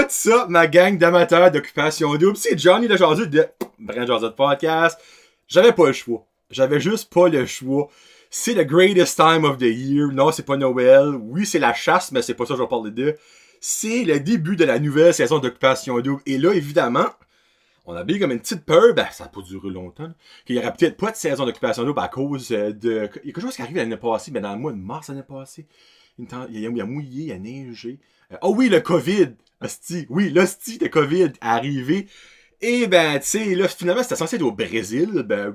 What ça, ma gang d'amateurs d'Occupation Double? C'est Johnny le Jazu de Brand Jazu Podcast. J'avais pas le choix. J'avais juste pas le choix. C'est le greatest time of the year. Non, c'est pas Noël. Oui, c'est la chasse, mais c'est pas ça que je vais parler de. C'est le début de la nouvelle saison d'Occupation Double. Et là, évidemment, on avait comme une petite peur, ben ça n'a pas duré longtemps, qu'il y aurait peut-être pas de saison d'Occupation Double à cause de... Il y a quelque chose qui arrive l'année passée, mais dans le mois de mars l'année passée. Il a mouillé, il a neigé. Oh oui, le COVID! Hostie, oui, l'hostie de COVID est arrivé. Et ben, tu sais, là, finalement, c'était censé être au Brésil. Ben,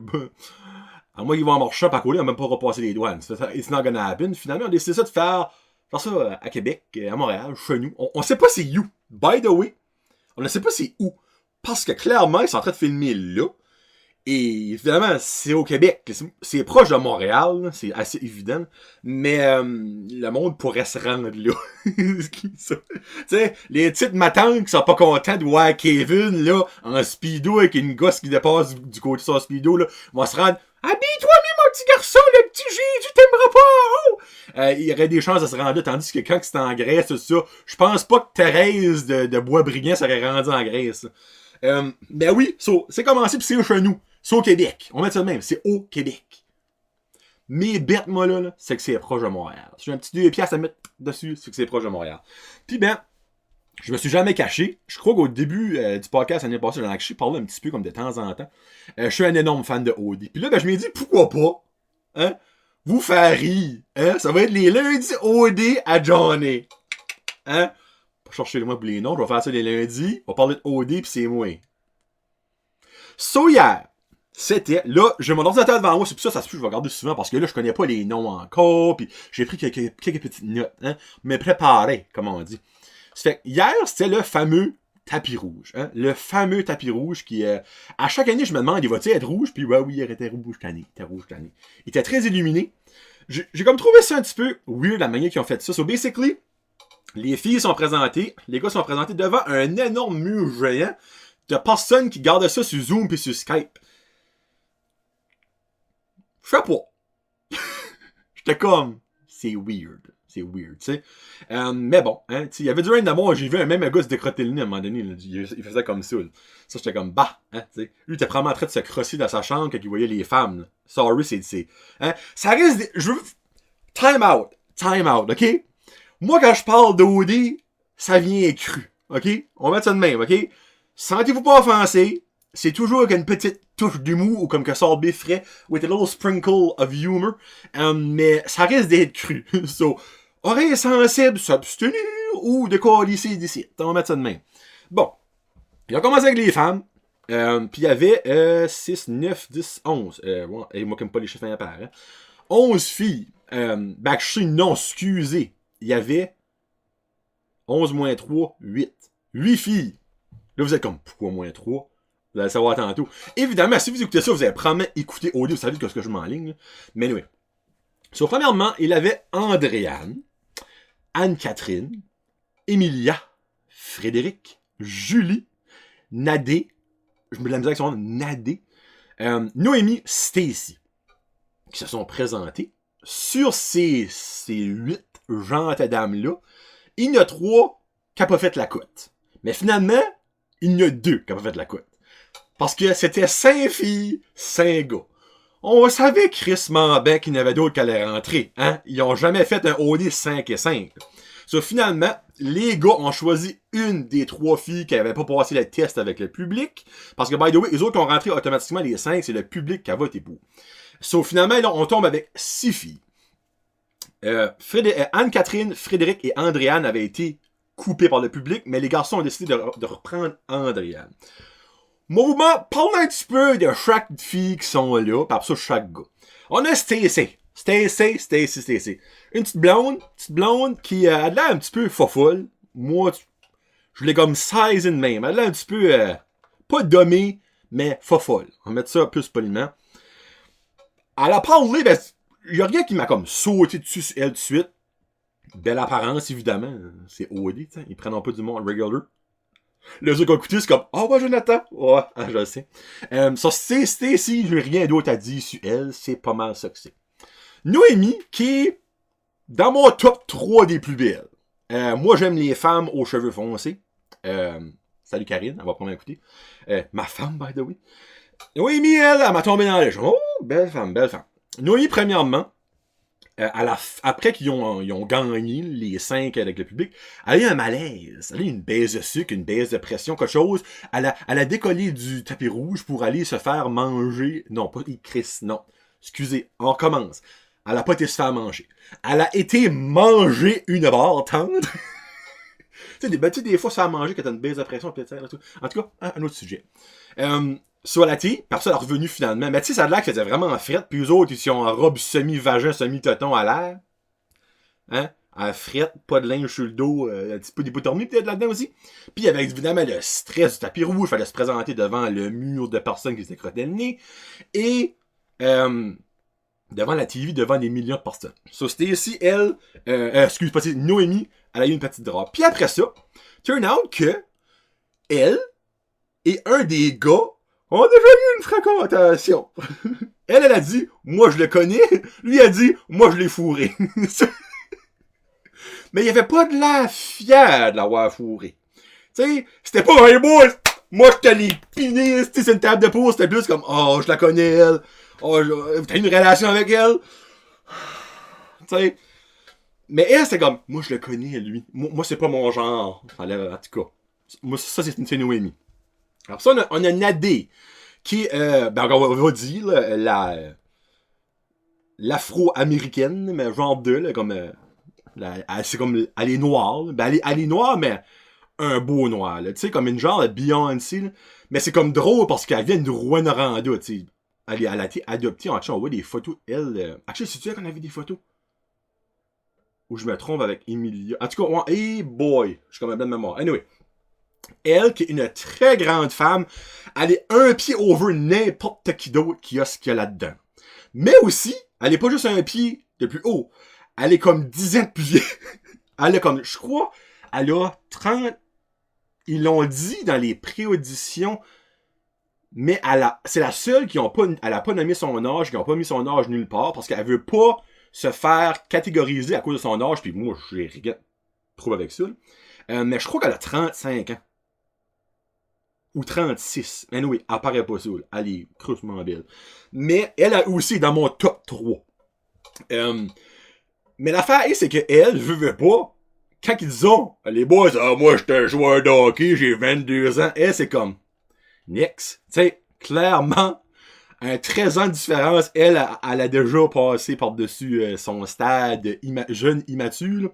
à moins qu'ils vont en marcher par côté, on n'a même pas repassé les douanes. It's not gonna happen. Finalement, on a décidé ça de faire ça à Québec, à Montréal, chez nous. On sait pas c'est où. By the way, on ne sait pas c'est où. Parce que clairement, ils sont en train de filmer là. Et évidemment, c'est au Québec. C'est proche de Montréal. C'est assez évident. Mais le monde pourrait se rendre là. Tu sais, les petites matantes qui sont pas contentes de voir Kevin là, en speedo avec une gosse qui dépasse du côté de son speedo, là, vont se rendre. Habille-toi, mon petit garçon, le petit Jésus t'aimera pas! Oh! Il y aurait des chances de se rendre là, tandis que quand c'est en Grèce, tout ça, je pense pas que Thérèse de Boisbriand serait rendue en Grèce. Ben oui, c'est commencé pis c'est chez nous. C'est au Québec. On met ça de même. C'est au Québec. Mais bête-moi là, c'est que c'est proche de Montréal. Si j'ai un petit 2 piastres à mettre dessus, c'est que c'est proche de Montréal. Puis ben, je me suis jamais caché. Je crois qu'au début du podcast l'année passée, j'en ai caché, parlé un petit peu comme de temps en temps. Je suis un énorme fan de OD. Puis là, ben, je m'ai dit, pourquoi pas, hein, vous faire rire. Hein? Ça va être les lundis OD à Johnny. Hein? Pas chercher le mois pour les noms, je vais faire ça les lundis. On va parler de OD pis c'est moi. So hier, c'était, là, j'ai mon ordinateur devant moi, c'est pour ça, ça se peut, je vais regarder souvent, parce que là, je connais pas les noms encore, pis j'ai pris quelques petites notes, hein, mais préparé, comme on dit. Ça fait, hier, c'était le fameux tapis rouge, hein, le fameux tapis rouge qui, à chaque année, je me demande, il va-t-il être rouge, puis ouais, oui, il était rouge cette année, il était très illuminé. J'ai comme trouvé ça un petit peu weird, la manière qu'ils ont fait ça. So, basically, les filles sont présentées, les gars sont présentés devant un énorme mur géant de personnes qui gardent ça sur Zoom pis sur Skype. Je sais pas. J'étais comme, c'est weird, tu sais. Mais bon, hein, il y avait du rain d'amour, j'ai vu un même gars se décrotter le nez à un moment donné, là, il faisait comme ça. Là. Ça, j'étais comme, bah, hein, tu sais. Lui, il était probablement en train de se crosser dans sa chambre quand il voyait les femmes. Là. Sorry, c'est, hein. Ça reste, je veux, time out, ok? Moi, quand je parle d'OD, ça vient cru, ok? On va mettre ça de même, ok? Sentez-vous pas offensé. C'est toujours avec une petite touche d'humour ou comme que Salt B ferait, with a little sprinkle of humor. Mais ça risque d'être cru. So, oreille sensible, s'abstenir ou de quoi d'ici. On va mettre ça de même. Bon. Il a commencé avec les femmes. Puis il y avait 6, 9, 10, 11. Bon, et moi, comme pas les chiffres impairs. Hein. 11 filles. Ben, je sais, non, excusez. Il y avait 11 moins 3, 8. 8 filles. Là, vous êtes comme, pourquoi moins 3? Vous allez le savoir tantôt. Évidemment, si vous écoutez ça, vous allez probablement écouter audio, vous savez ce que je m'enligne. Mais oui. So, premièrement, il avait Andréane, Anne-Catherine, Emilia, Frédéric, Julie, Nadé, je me mets de la misère avec son nom, Nadé, Noémie, Stacy, qui se sont présentés. Sur ces 8 gentes dames-là, il y en a 3 qui n'ont pas fait la cote. Mais finalement, il y en a 2 qui n'ont pas fait la cote. Parce que c'était 5 filles, 5 gars. On savait crissement bien qu'il y en avait d'autres qui allaient rentrer. Hein? Ils ont jamais fait un OD 5 et 5. So, finalement, les gars ont choisi une des 3 filles qui n'avaient pas passé le test avec le public. Parce que, by the way, les autres qui ont rentré automatiquement les 5, c'est le public qui a voté pour. So, finalement, là, on tombe avec 6 filles. Anne-Catherine, Frédéric et Andréane avaient été coupés par le public, mais les garçons ont décidé de reprendre Andréane. Mouvement, parle un petit peu de chaque fille qui sont là, par ça chaque gars. On a Stacy. Une petite blonde qui a l'air un petit peu fofolle. Moi, je l'ai comme size in même. Elle a l'air un petit peu, pas dommée, mais fofolle. On va mettre ça plus poliment. Elle a parlé, ben, y a rien qui m'a comme sauté dessus sur elle tout de suite. Belle apparence, évidemment. C'est OD, t'sais. Ils prennent un peu du monde regular. Les autres qui ont écouté, c'est comme, ah ouais, Jonathan. Ouais, je le sais. Ça, c'est Stacy, j'ai rien d'autre à dire sur elle. C'est pas mal ça que c'est. Noémie, qui est dans mon top 3 des plus belles. Moi, j'aime les femmes aux cheveux foncés. Salut Karine, elle va probablement écouter. Ma femme, by the way. Noémie, elle m'a tombé dans les jambes. Oh, belle femme, belle femme. Noémie, premièrement, après qu'ils ont gagné les 5 avec le public, elle a eu un malaise. Elle a eu une baisse de sucre, une baisse de pression, quelque chose. Elle a décollé du tapis rouge pour aller se faire manger. Non, pas Chris, non. Excusez, on recommence. Elle a pas été se faire manger. Elle a été manger une barre tendre. Tu sais, des fois, se faire manger quand t'as une baisse de pression, pis tout. En tout cas, un autre sujet. Sur la tille, par ça, elle est revenue finalement. Mais tu sais, ça a l'air qu'elle faisait vraiment frette, puis eux autres, ils sont en robe semi-vagin, semi-toton à l'air. Hein? À frette, pas de linge sur le dos, un petit peu d'hypothermie peut-être là-dedans aussi. Puis avec évidemment le stress du tapis rouge, il fallait se présenter devant le mur de personnes qui s'étaient crottées le nez. Et devant la TV, devant des millions de personnes. So, Stacy, elle, excuse-moi, Noémie, elle a eu une petite drap. Puis après ça, turn out que elle et un des gars ont déjà eu une fréquentation. Elle a dit, moi je le connais. Lui a dit, moi je l'ai fourré. Mais il avait pas de l'air fier de l'avoir fourré. Tu sais, c'était pas un boy, moi je te l'ai piné, c'est une table de pause, c'était plus comme, oh, je la connais elle. Oh, t'as une relation avec elle? Tu sais. Mais elle, c'est comme, moi je le connais, lui. Moi c'est pas mon genre. En tout cas. Moi, ça, c'est Noémie. Alors ça, on a Nadé, qui est, on va dire, l'afro-américaine, mais genre de, là, comme, c'est comme, elle est noire, là. Ben, elle est noire, mais un beau noir, là. Tu sais, comme une genre de Beyoncé, là. Mais c'est comme drôle parce qu'elle vient de Rwanda, tu sais. Elle a été adoptée. En fait, on voit des photos. Elle. Actually, c'est-tu elle qu'on avait des photos? Ou je me trompe avec Emilia. En tout cas, hey boy. Je suis comme un blanc de mémoire. Anyway. Elle, qui est une très grande femme, elle est un pied over n'importe qui d'autre qui a ce qu'il y a là-dedans. Mais aussi, elle est pas juste un pied de plus haut. Elle est comme 10 ans de plus vieille. Elle est comme, je crois, elle a 30. Ils l'ont dit dans les pré-auditions. Mais c'est la seule qui elle a pas nommé son âge, qui n'a pas mis son âge nulle part, parce qu'elle veut pas se faire catégoriser à cause de son âge, puis moi, j'ai rien trop avec ça. Mais je crois qu'elle a 35 ans. Ou 36. Mais oui, elle paraît pas ça. Elle est crûsement belle. Mais elle a aussi dans mon top 3. Mais l'affaire, c'est que elle, je veux pas, quand ils ont, les boys, moi, j'étais un joueur de hockey, j'ai 22 ans, elle, c'est comme, Nix. Tu sais, clairement, un 13 ans de différence. Elle a déjà passé par-dessus son stade jeune immature.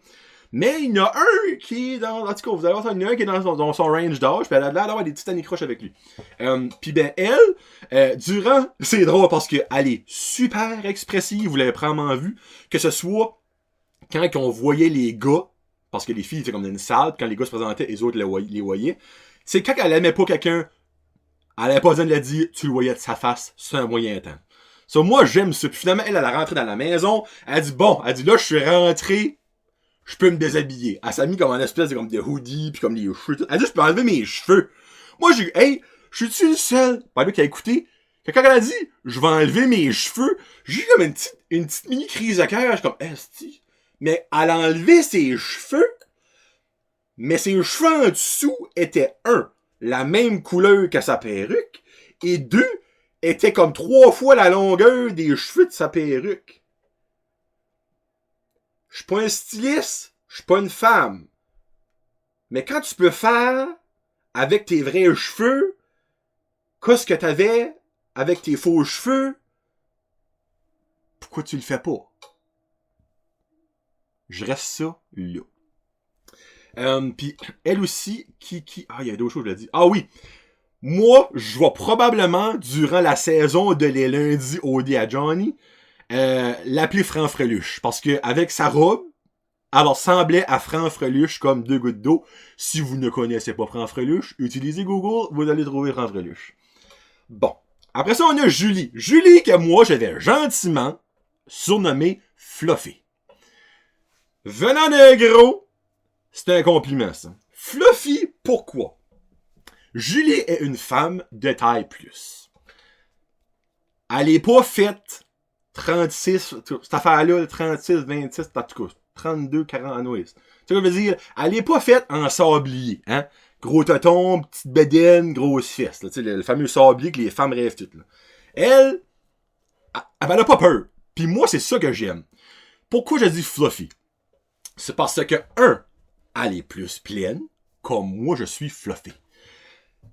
Mais il y en a un qui est dans... En tout cas, vous allez voir, il y en a un qui est dans son range d'âge, puis elle a l'air d'avoir des petites anicroches avec lui. Puis ben, elle, durant... C'est drôle parce qu'elle est super expressive, vous l'avez probablement vu, que ce soit quand on voyait les gars, parce que les filles étaient comme dans une salle, quand les gars se présentaient, les autres les voyaient. C'est quand elle aimait pas quelqu'un, elle avait pas besoin de le dire, tu le voyais de sa face, c'est un moyen temps. So, moi, j'aime ça. Puis finalement, elle a rentré dans la maison, elle dit, là, je suis rentré, je peux me déshabiller. Elle s'est mis comme un espèce de, comme des hoodies, puis comme des cheveux. Elle dit, je peux enlever mes cheveux. Moi, j'ai dit, hey, je suis-tu le seul? Pas lui qui a écouté. Quand elle a dit, je vais enlever mes cheveux, j'ai eu comme une petite mini crise de cœur. Je suis comme, esti. Mais elle a enlevé ses cheveux, mais ses cheveux en dessous étaient la même couleur que sa perruque, et 2, étaient comme 3 fois la longueur des cheveux de sa perruque. Je suis pas un styliste, je suis pas une femme. Mais quand tu peux faire avec tes vrais cheveux, qu'est-ce que t'avais avec tes faux cheveux, pourquoi tu le fais pas? Je reste ça là. Puis elle aussi, il y a d'autres choses que je l'ai dit. Ah oui! Moi, je vais probablement, durant la saison de les lundis OD à Johnny, l'appeler Franfreluche. Parce que avec sa robe, elle ressemblait à Franfreluche comme 2 gouttes d'eau. Si vous ne connaissez pas Franfreluche, utilisez Google, vous allez trouver Franfreluche. Bon. Après ça, on a Julie. Julie que moi, j'avais gentiment surnommé Fluffy. Venant d'un gros, c'est un compliment, ça. Fluffy, pourquoi? Julie est une femme de taille plus. Elle est pas faite 36, cette affaire-là, 36, 26, en tout cas, 32, 40, tu sais, je veux dire, elle est pas faite en sablier, hein. Gros tonton, petite bédaine, grosse fesse. Là, le fameux sablier que les femmes rêvent toutes. Là. Elle a pas peur. Puis moi, c'est ça que j'aime. Pourquoi je dis fluffy? C'est parce que, elle est plus pleine, comme moi, je suis fluffy.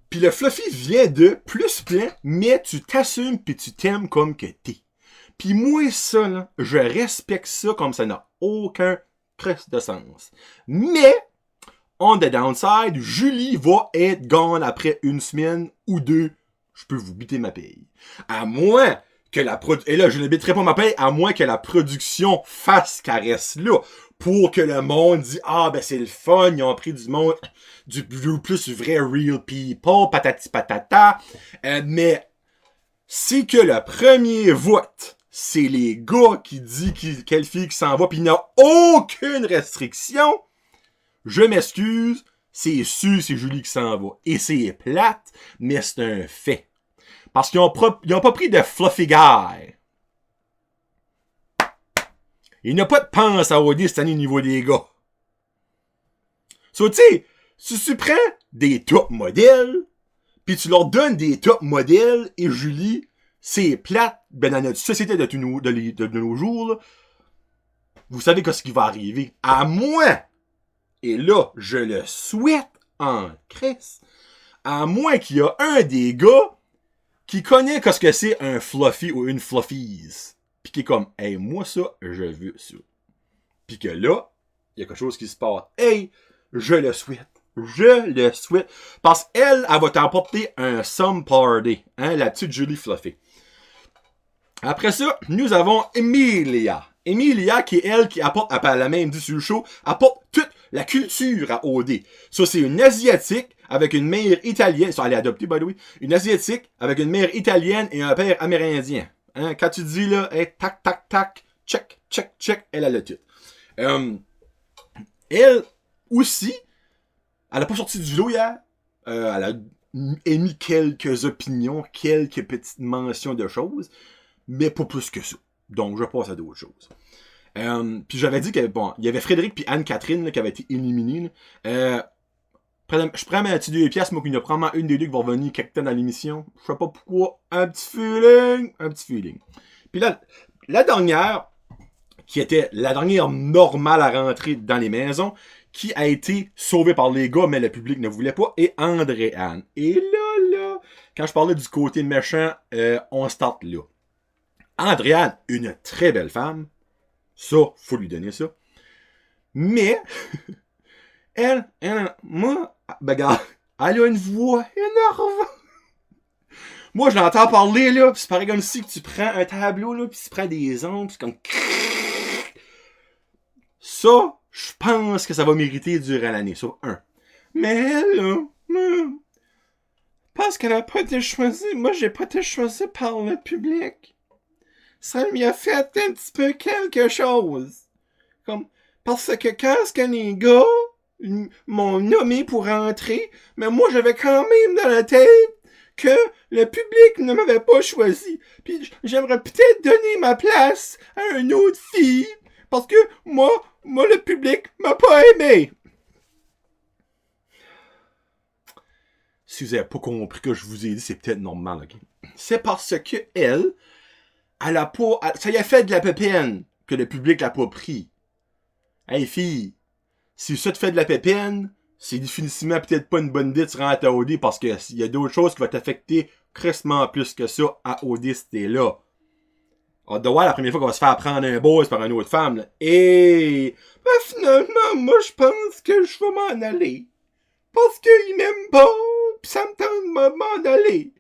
Puis le fluffy vient de plus plein, mais tu t'assumes puis tu t'aimes comme que t'es. Puis moi, ça, là, je respecte ça comme ça n'a aucun crest de sens. Mais, on the downside, Julie va être gone après une semaine ou deux. Je peux vous buter ma paye. À moins que et là, je ne biterai pas ma paye, à moins que la production fasse caresse là. Pour que le monde dise, ben c'est le fun, ils ont pris du monde, du plus vrai real people, patati patata. Mais, c'est que le premier vote, c'est les gars qui disent quelle fille qui s'en va, pis il n'y a aucune restriction. Je m'excuse, c'est sûr, c'est Julie qui s'en va. Et c'est plate, mais c'est un fait. Parce qu'ils ont pas pris de fluffy guy. Il n'y a pas de pense à OD cette année au niveau des gars. So, tu sais, si tu prends des top modèles, pis tu leur donnes des top modèles, et Julie, c'est plate, ben dans notre société de nos jours, là, vous savez ce qui va arriver. À moins, et là, je le souhaite en crisse, à moins qu'il y a un des gars qui connaît ce que c'est un fluffy ou une fluffies. Pis qui est comme, hey, moi ça, je veux ça. Pis que là, il y a quelque chose qui se passe. Hey, je le souhaite. Je le souhaite. Parce qu'elle, elle va t'emporter un some party. Hein, la petite Julie Fluffy. Après ça, nous avons Emilia. Emilia, qui est elle, qui apporte, elle a même dit sur le show, apporte toute la culture à OD. Ça, c'est une Asiatique avec une mère italienne. Ça, elle est adoptée, by the way. Une Asiatique avec une mère italienne et un père amérindien. Hein, quand tu dis là, hey, tac, tac, tac, check, check, check, elle a le tout. Elle aussi, elle a pas sorti du lot hier. Elle a émis quelques opinions, quelques petites mentions de choses, mais pas plus que ça. Donc, je passe à d'autres choses. Puis j'avais dit qu'il y avait Frédéric puis Anne-Catherine là, qui avaient été éliminés. Je prends ma petite 2 piastres, moi, qu'il y a probablement une des deux qui va revenir quelque temps dans l'émission. Je sais pas pourquoi. Un petit feeling. Puis là, la dernière, qui était la dernière normale à rentrer dans les maisons, qui a été sauvée par les gars, mais le public ne voulait pas, et André-Anne. Et là, quand je parlais du côté méchant, on start là. André-Anne, une très belle femme. Ça, faut lui donner ça. Mais, moi, regarde, elle a une voix énervante. Moi, je l'entends parler, là, pis c'est pareil comme si tu prends un tableau, là, pis tu prends des ongles, pis c'est comme... Ça, je pense que ça va mériter durant l'année, ça, Mais elle, là, parce qu'elle a pas été choisie, moi, j'ai pas été choisie par le public. Ça lui a fait un petit peu quelque chose. Comme, parce que quand est-ce que les gars m'ont nommé pour rentrer, mais moi, j'avais quand même dans la tête que le public ne m'avait pas choisi. Puis j'aimerais peut-être donner ma place à une autre fille, parce que moi, le public m'a pas aimé. Si vous avez pas compris que je vous ai dit, c'est peut-être normal, ok? C'est parce que elle a pas... Ça y a fait de la pépine que le public l'a pas pris. Hey, fille, si ça te fait de la pépine, c'est définitivement peut-être pas une bonne idée de se rendre à OD parce que y a d'autres choses qui vont t'affecter crissement plus que ça à OD si t'es là. On doit voir la première fois qu'on va se faire prendre un boss par une autre femme, là. Et ben finalement, moi je pense que je vais m'en aller. Parce qu'il m'aime pas, pis ça me tente de m'en aller.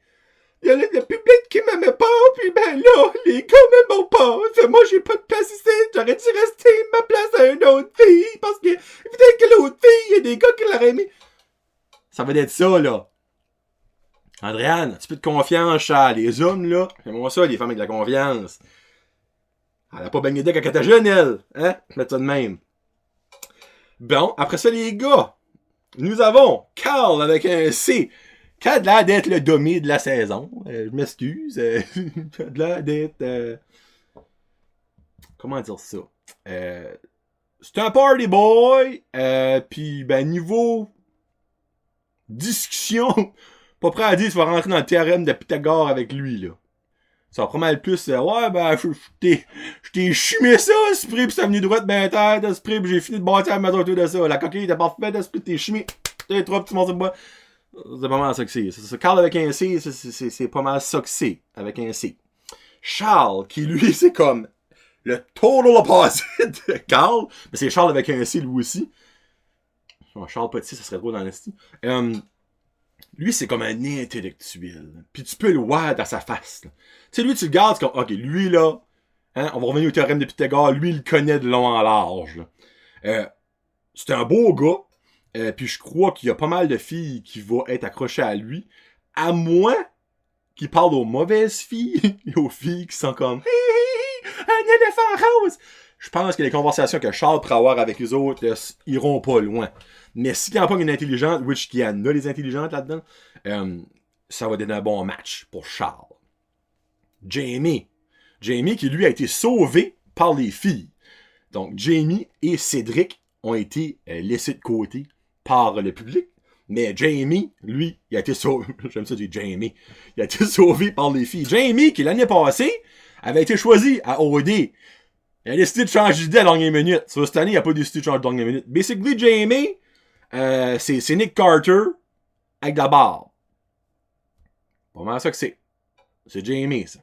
Il y a le public qui m'aimait pas, puis ben là, les gars m'aiment pas. Fait moi, j'ai pas de place ici. J'aurais dû rester ma place à une autre fille, parce que peut-être que l'autre fille, il y a des gars qui l'auraient aimé. Ça va être ça, là. Andréane, un petit peu de confiance, chat. Les hommes, là, c'est moi ça, les femmes avec de la confiance. Elle a pas baigné d'eux quand elle était jeune, elle. Hein? Mets ça de même. Bon, après ça, les gars, nous avons Carl avec un C. Qui a l'air d'être le domé de la saison. Je m'excuse. Qui a l'air d'être... comment dire ça? C'est un party boy. Puis, ben, niveau discussion. Pas prêt à dire, tu vas rentrer dans le théorème de Pythagore avec lui, là. Ça va pas mal plus, ouais, ben, je t'ai chumé ça, esprit, pis c'est venu droit de ben tête, esprit, pis j'ai fini de bâtir la maison autour de ça. La coquille était parfaite, esprit, t'es chumé. T'es trop petits morceaux de bois. C'est pas mal ça que c'est. Carl avec un C, c'est pas mal ça que c'est, avec un C. Charles, qui lui, c'est comme le total opposite de Carl, mais c'est Charles avec un C, lui aussi. Oh, Charles Petit, ça serait drôle dans l'esti. Lui, c'est comme un intellectuel. Puis tu peux le voir dans sa face. Tu sais, lui, tu le gardes comme, ok, lui, là, hein, on va revenir au théorème de Pythagore, lui, il le connaît de long en large. C'est un beau gars. Puis je crois qu'il y a pas mal de filles qui vont être accrochées à lui. À moins qu'il parle aux mauvaises filles et aux filles qui sont comme, un éléphant rose! Je pense que les conversations que Charles pourra avoir avec les autres iront pas loin. Mais s'il n'y a pas une intelligente, which qu'il y en a des intelligentes là-dedans, ça va donner un bon match pour Charles. Jamie qui lui a été sauvé par les filles. Donc Jamie et Cédric ont été laissés de côté par le public. Mais Jamie, lui, il a été sauvé. J'aime ça dire Jamie. Il a été sauvé par les filles. Jamie, qui l'année passée, avait été choisi à OD. Il a décidé de changer d'idée à la dernière minute. So, cette année, il n'a pas décidé de changer de dernière minute. Basically, Jamie, c'est Nick Carter avec de la barre. Pas mal ça que c'est. C'est Jamie, ça.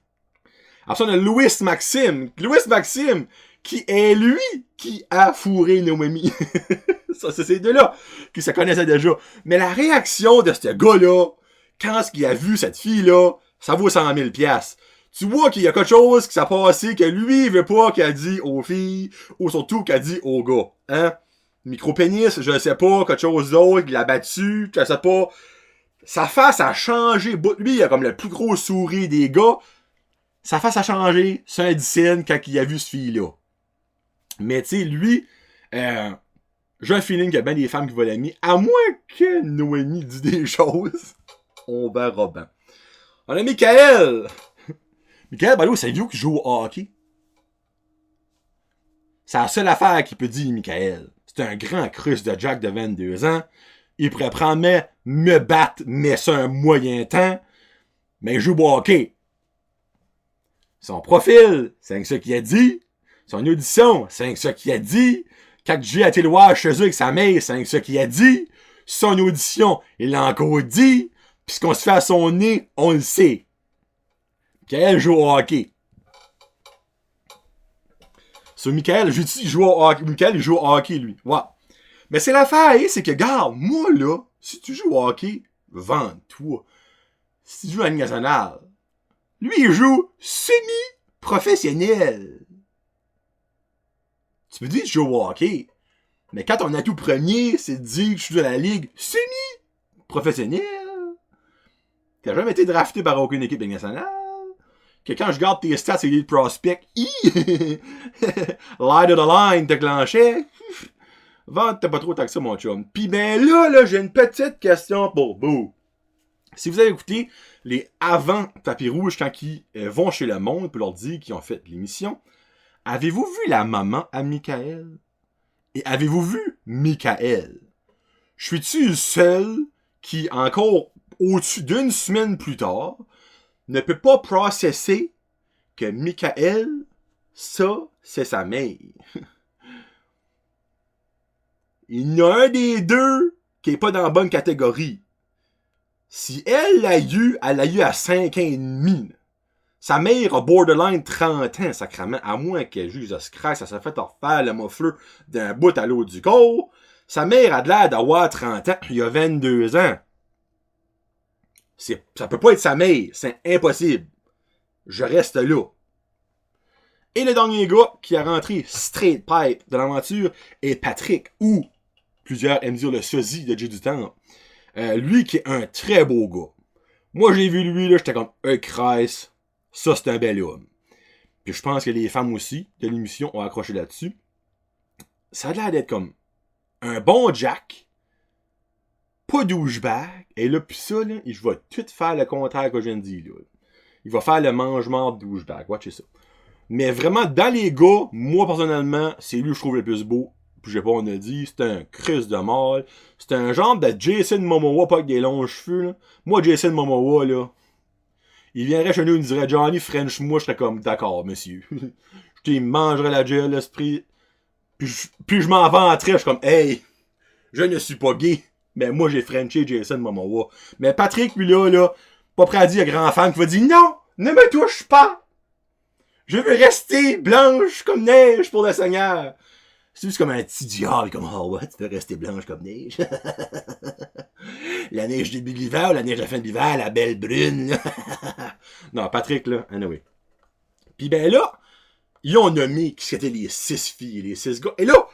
Après ça, on a Louis Maxime. Louis Maxime, qui est lui qui a fourré Noémie. Ça, c'est ces deux-là qui se connaissaient déjà. Mais la réaction de ce gars-là, quand il a vu cette fille-là, ça vaut 100 000 $. Tu vois qu'il y a quelque chose qui s'est passé que lui, il veut pas qu'il a dit aux filles, ou surtout qu'il a dit aux gars. Hein? Micro-pénis, je sais pas, quelque chose d'autre, il l'a battu, je sais pas. Sa face a changé. Lui, il a comme le plus gros sourire des gars. Sa face a changé. C'est un dicine quand il a vu ce fille-là. Mais tu sais, lui, j'ai un feeling qu'il y a bien des femmes qui vont l'aimer. À moins que Noémie dise des choses. On verra bien. On a Michael. Michael, ben là, c'est lui qui joue au hockey. C'est la seule affaire qu'il peut dire, Michael. C'est un grand crush de Jack de 22 ans. Il pourrait prendre me battre, mais c'est un moyen temps. Mais il joue au hockey. Son profil, c'est ça qu'il a dit. Son audition, c'est ça qu'il a dit. Quand j'ai été le voir chez eux avec sa mère, c'est ça qu'il a dit. Son audition, il l'a encore dit. Puis ce qu'on se fait à son nez, on le sait. Michael joue au hockey. Sur Michael, je dis, il joue au hockey. Michael, il joue au hockey, lui. Ouais. Mais c'est l'affaire, c'est que, regarde, moi, là, si tu joues au hockey, vends-toi. Si tu joues à la Ligue nationale, lui, il joue semi-professionnel. Tu peux dire que tu joues au hockey, mais quand ton atout premier, c'est de dire que je suis dans la Ligue semi-professionnelle, t'as jamais été drafté par aucune équipe de Ligue nationale, que quand je garde tes stats et les prospects, light of the line, déclenché. Vente, t'as pas trop tant que ça, mon chum. Pis ben là, j'ai une petite question pour vous. Si vous avez écouté les avant tapis rouges quand ils vont chez le monde pour leur dire qu'ils ont fait l'émission, avez-vous vu la maman à Michael? Et avez-vous vu Michael? Suis-tu le seul qui, encore au-dessus d'une semaine plus tard, ne peut pas processer que Michael, ça, c'est sa mère? Il y en a un des deux qui est pas dans la bonne catégorie. Si elle l'a eu à 5 ans et demi. Sa mère a borderline 30 ans, sacrément. À moins que Jesus Christ, ça s'est fait refaire le muffleur d'un bout à l'autre du corps. Sa mère a de l'air d'avoir 30 ans. Il y a 22 ans. Ça peut pas être sa mère. C'est impossible. Je reste là. Et le dernier gars qui a rentré straight pipe de l'aventure est Patrick, ou plusieurs aiment dire le sosie de Jay du Temple. Lui qui est un très beau gars. Moi, j'ai vu lui, là, j'étais comme, Christ, ça c'est un bel homme. Puis je pense que les femmes aussi de l'émission ont accroché là-dessus. Ça a l'air d'être comme un bon Jack, pas douchebag, et là, pis ça, là, je vais tout faire le contraire que je viens de dire, là. Il va faire le mangement de douchebag, watchez ça. Mais vraiment, dans les gars, moi, personnellement, c'est lui que je trouve le plus beau, j'ai pas on a dit, c'était un Chris de mâle. C'était un genre de Jason Momoa, pas avec des longs cheveux, là. Moi, Jason Momoa, là, il viendrait chez nous, il me dirait Johnny French, moi, je serais comme, d'accord, monsieur. Il me mangerait la gueule, l'esprit. Puis je m'en vanterais, je suis comme, hey, je ne suis pas gay, mais moi, j'ai Frenché Jason Momoa. Mais Patrick, lui, là, pas prêt à dire à grand fan qui va dire, non, ne me touche pas. Je veux rester blanche comme neige pour le Seigneur. C'est juste comme un petit diable, comme, oh ouais, tu veux rester blanche comme neige. La neige du début de l'hiver ou la neige de la fin de l'hiver, la belle brune. Non, Patrick, là, anyway. Puis ben là, ils ont nommé qui c'était les 6 filles, les 6 gars. Et là,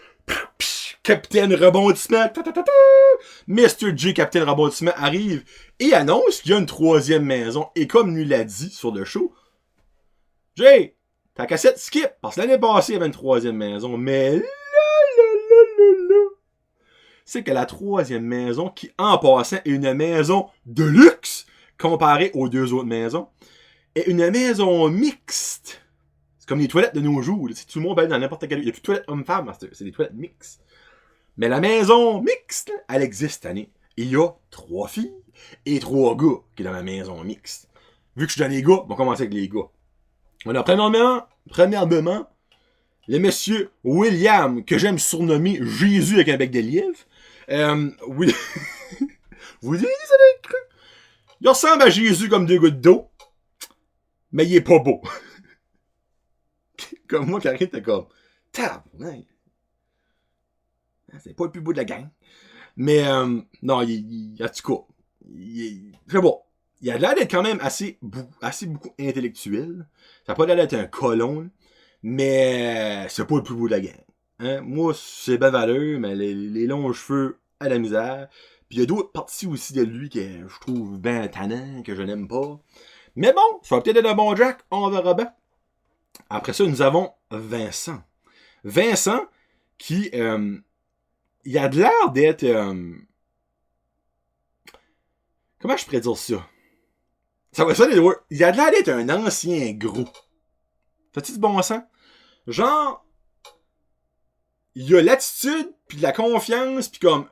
Capitaine Rebondissement, Mr. J, Capitaine Rebondissement, arrive et annonce qu'il y a une 3e maison. Et comme lui l'a dit sur le show, Jay, ta cassette skip, parce que l'année passée, il y avait une 3e maison. Mais là, c'est que la 3e maison, qui en passant est une maison de luxe, comparée aux 2 autres maisons, est une maison mixte. C'est comme les toilettes de nos jours. Si tout le monde va aller dans n'importe quelle... Il n'y a plus de toilettes homme-femme, c'est des toilettes mixtes. Mais la maison mixte, elle existe cette année. Il y a 3 filles et 3 gars qui sont dans la maison mixte. Vu que je suis dans les gars, on va commencer avec les gars. On a premièrement, le monsieur William, que j'aime surnommer Jésus avec un bec de lièvre. Oui. Vous dites, ça doit être cru. Il ressemble à Jésus comme 2 gouttes d'eau, mais il est pas beau. Comme moi, Karine était comme, tabarnak. C'est pas le plus beau de la gang. Mais, non, en tout cas, c'est bon. Il a l'air d'être quand même assez beaucoup intellectuel. Ça n'a pas l'air d'être un colon, mais c'est pas le plus beau de la gang. Hein? Moi, c'est ben valeur, mais les longs cheveux à la misère. Puis il y a d'autres parties aussi de lui que je trouve ben tannant, que je n'aime pas. Mais bon, ça va peut-être être un bon Jack, on verra bien. Après ça, nous avons Vincent. Vincent, qui, il a de l'air d'être, comment je pourrais dire ça? Ça va ça, les words. Il a de l'air d'être un ancien gros. Fais-tu du bon sens? Genre, il a l'attitude, puis de la confiance, puis comme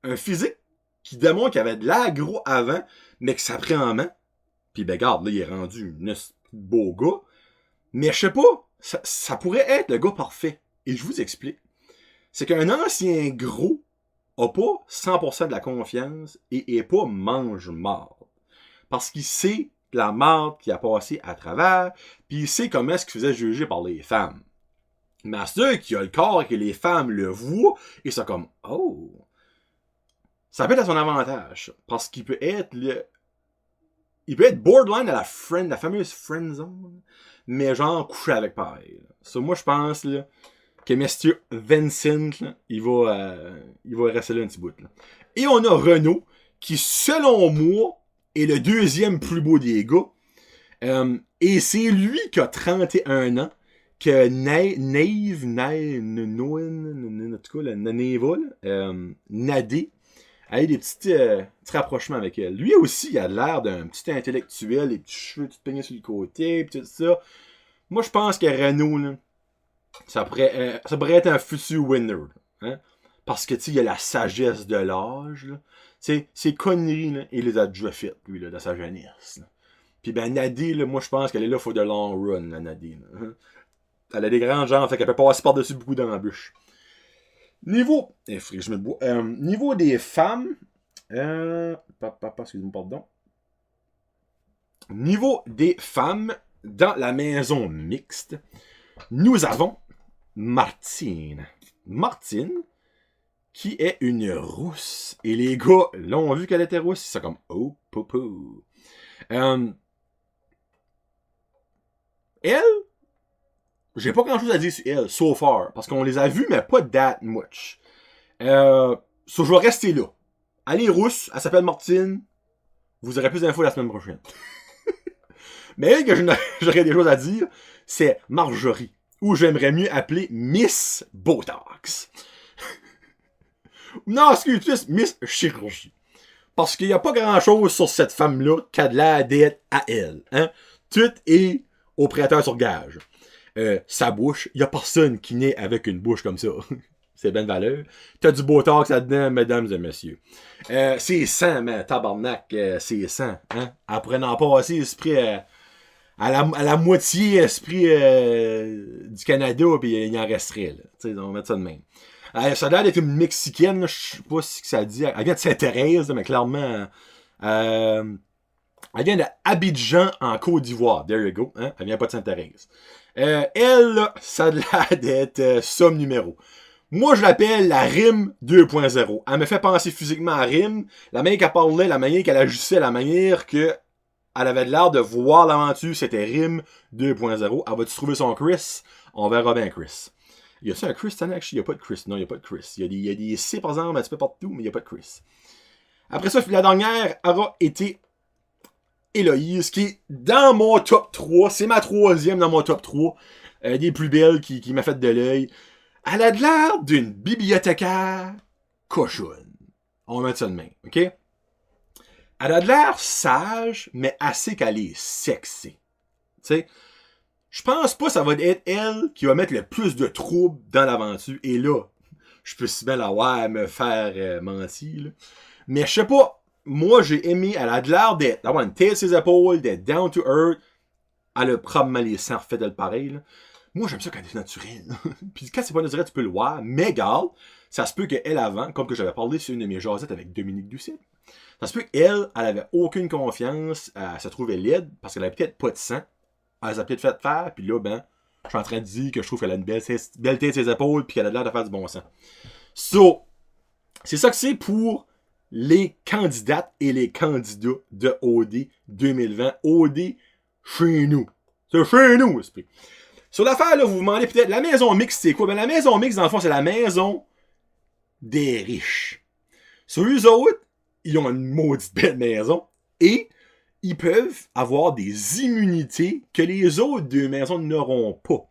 un physique qui démontre qu'il avait de l'air gros avant, mais que ça prend en main. Puis ben regarde, là, il est rendu un beau gars. Mais je sais pas, ça pourrait être le gars parfait. Et je vous explique. C'est qu'un ancien gros a pas 100% de la confiance et est pas mange-marde. Parce qu'il sait la marde qui a passé à travers, puis il sait comment est-ce qu'il faisait juger par les femmes. Mais à ceux qui a le corps et que les femmes le voient, ils sont comme « Oh! » Ça peut être à son avantage, parce qu'il peut être il peut être borderline à la fameuse friend zone, mais genre coucher avec pareil. So, moi, je pense là, que Mr. Vincent, là, il va rester là un petit bout. Là. Et on a Renaud, qui, selon moi, est le 2e plus beau des gars. Et c'est lui qui a 31 ans, que Nadé, a eu des petits rapprochements avec elle. Lui aussi, il a l'air d'un petit intellectuel, les petits cheveux tout peignés sur le côté, pis tout ça. Moi, je pense que Renaud, là, ça pourrait être un futur winner. Hein? Parce que, tu sais, il a la sagesse de l'âge. Ces conneries, là, il les a déjà faites, lui, là, de sa jeunesse. Là. Puis, ben, Nadie, là, moi, je pense qu'elle est là pour de long run, la Nadie. Là. Elle a des grands jambes, fait qu'elle peut passer par-dessus beaucoup d'embûches. Niveau des femmes, excusez-moi, pardon. Niveau des femmes, dans la maison mixte, nous avons Martine. Martine, qui est une rousse. Et les gars l'ont vu qu'elle était rousse, c'est comme, oh, popo. Elle, j'ai pas grand chose à dire sur elle, so far, parce qu'on les a vus, mais pas that much. Je vais rester là. Elle est rousse, elle s'appelle Martine. Vous aurez plus d'infos la semaine prochaine. Mais elle que j'aurais des choses à dire, c'est Marjorie. Ou j'aimerais mieux appeler Miss Botox. Non, excuse, Miss Chirurgie. Parce qu'il n'y a pas grand chose sur cette femme-là qui a de l'air d'être à elle. Hein? Tout est au prêteur sur gage. Sa bouche, il y a personne qui naît avec une bouche comme ça. C'est ben de valeur. T'as du Botox là-dedans, mesdames et messieurs. C'est 100, mais tabarnak, c'est 100. Hein? Après n'en passer esprit à la moitié esprit du Canada, puis il en resterait. Là. T'sais, on va mettre ça de même. Ça a l'air d'être une Mexicaine, je sais pas ce que ça dit. Elle vient de Sainte-Thérèse, mais clairement... elle vient d'Abidjan, en Côte d'Ivoire. There you go. Hein? Elle vient pas de Sainte-Thérèse. Elle, ça a l'air d'être somme numéro. Moi, je l'appelle la Rime 2.0. Elle me fait penser physiquement à Rime. La manière qu'elle parlait, la manière qu'elle agissait, la manière qu'elle avait l'air de voir l'aventure, c'était Rime 2.0. Elle va-tu trouver son Chris? On verra bien Chris. Y a-t-il un Chris cette année? Il n'y a pas de Chris. Non, il n'y a pas de Chris. Il y a des C, par exemple, un petit peu partout, mais il n'y a pas de Chris. Après ça, la dernière aura été Héloïse, qui est dans mon top 3. C'est ma troisième dans mon top 3. Des plus belles qui m'a fait de l'œil. Elle a de l'air d'une bibliothécaire cochonne. On va mettre ça de main, OK? Elle a de l'air sage, mais assez qu'elle est sexy. Tu sais, je pense pas que ça va être elle qui va mettre le plus de troubles dans l'aventure. Et là, je peux si bien la voir me faire mentir. Là. Mais je sais pas, moi j'ai aimé, elle a de l'air d'avoir une tête sur ses épaules, d'être down to earth. Elle a probablement les seins refaits de le pareil. Là. Moi, j'aime ça quand c'est naturel. Puis quand c'est pas naturel, tu peux le voir. Mais regarde, ça se peut qu'elle avant, comme que j'avais parlé sur une de mes jasettes avec Dominique Doucet, ça se peut qu'elle, elle avait aucune confiance, elle se trouvait laide, parce qu'elle avait peut-être pas de sang. Elle s'est peut-être fait faire, puis là, ben, je suis en train de dire que je trouve qu'elle a une belle tête sur ses épaules, puis qu'elle a l'air de faire du bon sang. So, c'est ça que c'est pour les candidates et les candidats de OD 2020. OD chez nous. C'est chez nous, esprit. Sur l'affaire, là, vous vous demandez peut-être, la maison mixte, c'est quoi? Ben, la maison mixte, dans le fond, c'est la maison des riches. Sur eux autres, ils ont une maudite belle maison et ils peuvent avoir des immunités que les autres deux maisons n'auront pas.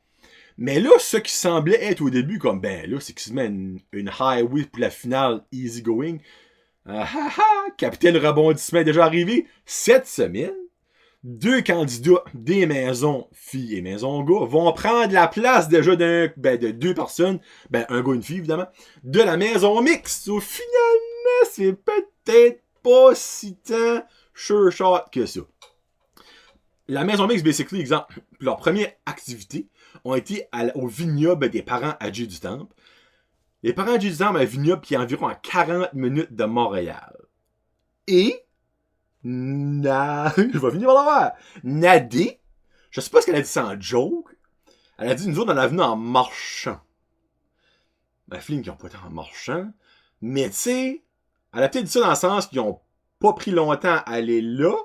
Mais là, ce qui semblait être au début comme, ben là, c'est qu'ils se met une highway pour la finale easy going. Capitaine rebondissement est déjà arrivé cette semaine. 2 candidats des maisons filles et maisons gars vont prendre la place déjà de 2 personnes, un gars et une fille évidemment, de la maison mixte. So, finalement, c'est peut-être pas si tant sure shot que ça. La maison mixte, basically, exemple, leur première activité ont été au vignoble des parents à Jay du Temple. Les parents à Jay du Temple, un vignoble qui est environ à 40 minutes de Montréal. Et je vais finir par l'avoir. Nadé, je sais pas ce qu'elle a dit ça en joke. Elle a dit, nous autres, on est venus en marchant. Ben, Flynn, qui ont pas été en marchant. Mais, tu sais, elle a peut-être dit ça dans le sens qu'ils ont pas pris longtemps à aller là.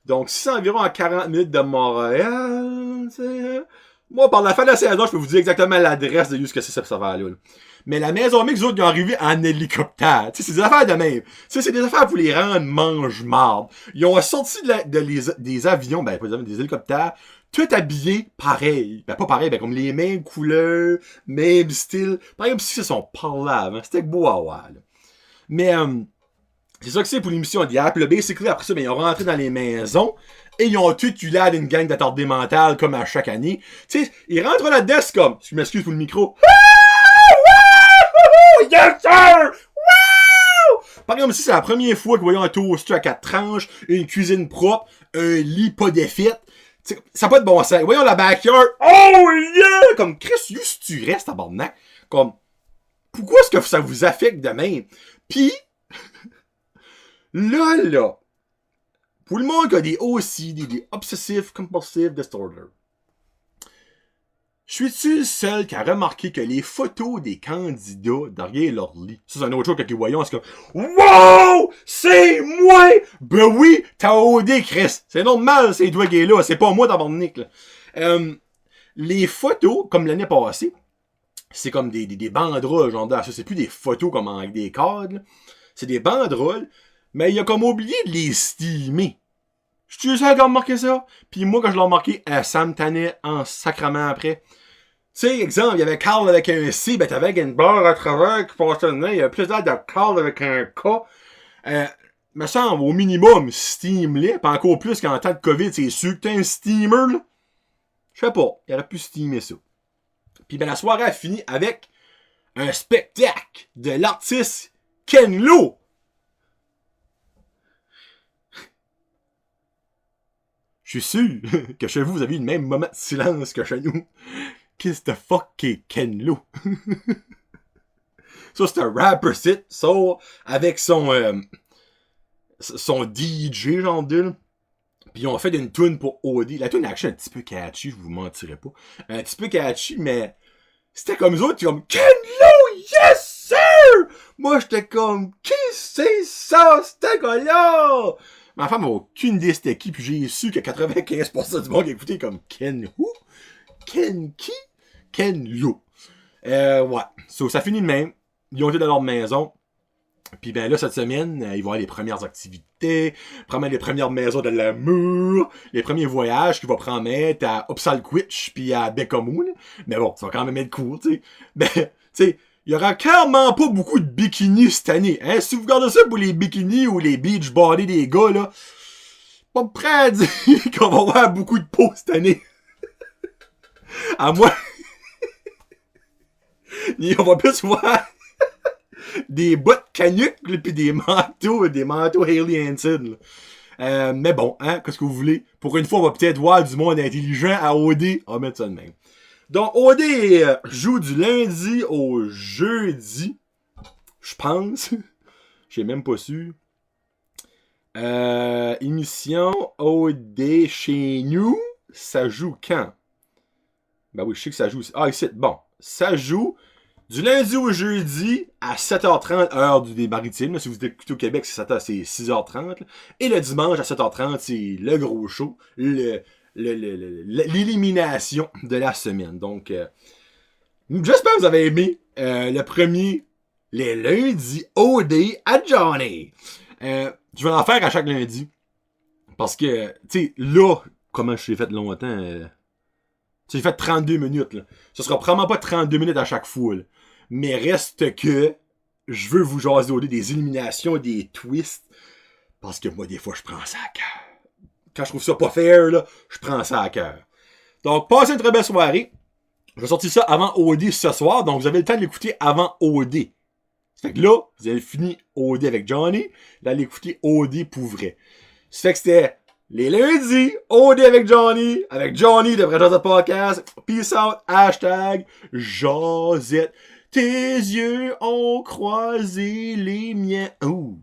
Donc, si c'est environ à 40 minutes de Montréal, t'sais, moi, par la fin de la saison, je peux vous dire exactement l'adresse de où c'est cette affaire-là. Mais la maison mixte, les autres, ils ont arrivé en hélicoptère. T'sais, c'est des affaires de même. T'sais, c'est des affaires pour les rendre mange-marde. Ils ont sorti des avions, pas des hélicoptères, tout habillés pareil. Pas pareil, comme les mêmes couleurs, même style. Par exemple, si ils sont par là avant. C'était beau à voir. Là. Mais, c'est ça que c'est pour l'émission d'hier. Puis là, basically, après ça, ils ont rentré dans les maisons et ils ont tout eu l'air d'une gang d'attardés mentales comme à chaque année. Tu sais, ils rentrent là-dedans, c'est comme, je m'excuse pour le micro. Yes, sir! Wow! Par exemple, si c'est la première fois que vous voyez un toaster à 4 tranches, une cuisine propre, un lit pas défait, ça n'a pas de bon sens. Voyons la backyard. Oh yeah! Comme, Chris, juste tu restes à tabarnak. Comme, pourquoi est-ce que ça vous affecte de même? Puis, là, pour le monde qui a des OCD, des Obsessive Compulsive Disorder, suis-tu le seul qui a remarqué que les photos des candidats derrière leur lit, ça c'est un autre chose que voyons, c'est comme wow! C'est moi! Ben oui, t'as OD, Chris! C'est normal, ces doigts gays-là, c'est pas moi tabarnak, là. Les photos, comme l'année passée, c'est comme des banderoles, genre ça, c'est plus des photos comme avec des cadres, là. C'est des banderoles, mais il a comme oublié de les stimer. Je suis le seul qui a remarqué ça. Puis moi, quand je l'ai remarqué, ça me tannait en sacrement après. Tu sais, exemple, il y avait Carl avec un C, t'avais une barre à travers qui passait dedans. Il y avait plus l'air de Carl avec un K. Me semble, au minimum, steam-les. Puis encore plus qu'en temps de COVID, c'est sûr que t'as un steamer, là. Je sais pas, il aurait pu steamer ça. Puis ben la soirée a fini avec un spectacle de l'artiste Ken Lo. Je suis sûr que chez vous, vous avez eu le même moment de silence que chez nous. Qu'est-ce que fuck est Ken Lo? Ça, c'est un rapper sit, so, avec son DJ, genre d'eux. Puis ils ont fait une tune pour OD. La tune est actually un petit peu catchy, je vous mentirai pas. Un petit peu catchy, mais c'était comme eux autres, comme Ken Lo, yes sir! Moi, j'étais comme, qui c'est ça, ce gars-là? Ma femme n'a aucune idée c'était qui, puis j'ai su que 95% du monde qui écoutait comme Ken who? Ken qui? Ken Lo. Ouais. So, ça finit de même. Ils ont été dans leur maison. Puis ben là, cette semaine, ils vont avoir les premières activités, probablement les premières maisons de l'amour, les premiers voyages qu'ils vont promettre à Upsalquitch puis à Bécomo. Mais bon, ça va quand même être cool, tu sais. Ben, tu sais, il y aura clairement pas beaucoup de bikinis cette année. Hein? Si vous regardez ça pour les bikinis ou les beach body des gars, là, pas prêt à dire qu'on va avoir beaucoup de peau cette année. À moi... on va plus voir... des bottes canucks pis des manteaux Hailey Hansen. Mais bon, hein, qu'est-ce que vous voulez? Pour une fois, on va peut-être voir du monde intelligent à OD. On va mettre ça de même. Donc, OD joue du lundi au jeudi. Je pense. J'ai même pas su. Émission OD chez nous. Ça joue quand? Ben oui, je sais que ça joue. Ah, ici. Bon. Ça joue du lundi au jeudi à 7h30, heure des maritimes. Si vous écoutez au Québec, c'est 6h30. Et le dimanche à 7h30, c'est le gros show. L'élimination de la semaine. Donc, j'espère que vous avez aimé le premier, les lundis OD à Johnny. Je vais en faire à chaque lundi. Parce que, tu sais, là, comment je l'ai fait longtemps... j'ai fait 32 minutes, là. Ce sera probablement pas 32 minutes à chaque fois, là. Mais reste que je veux vous jaser au des éliminations, des twists. Parce que moi, des fois, je prends ça à cœur. Quand je trouve ça pas fair, là, je prends ça à cœur. Donc, passez une très belle soirée. Je vais sortir ça avant OD ce soir. Donc, vous avez le temps de l'écouter avant OD. Ça fait que là, vous avez fini OD avec Johnny. Là, l'écouter OD pour vrai. Ça fait que c'était... les lundis, OD avec Johnny de Vrai Josette Podcast. Peace out, hashtag Josette. Tes yeux ont croisé les miens. Ouh.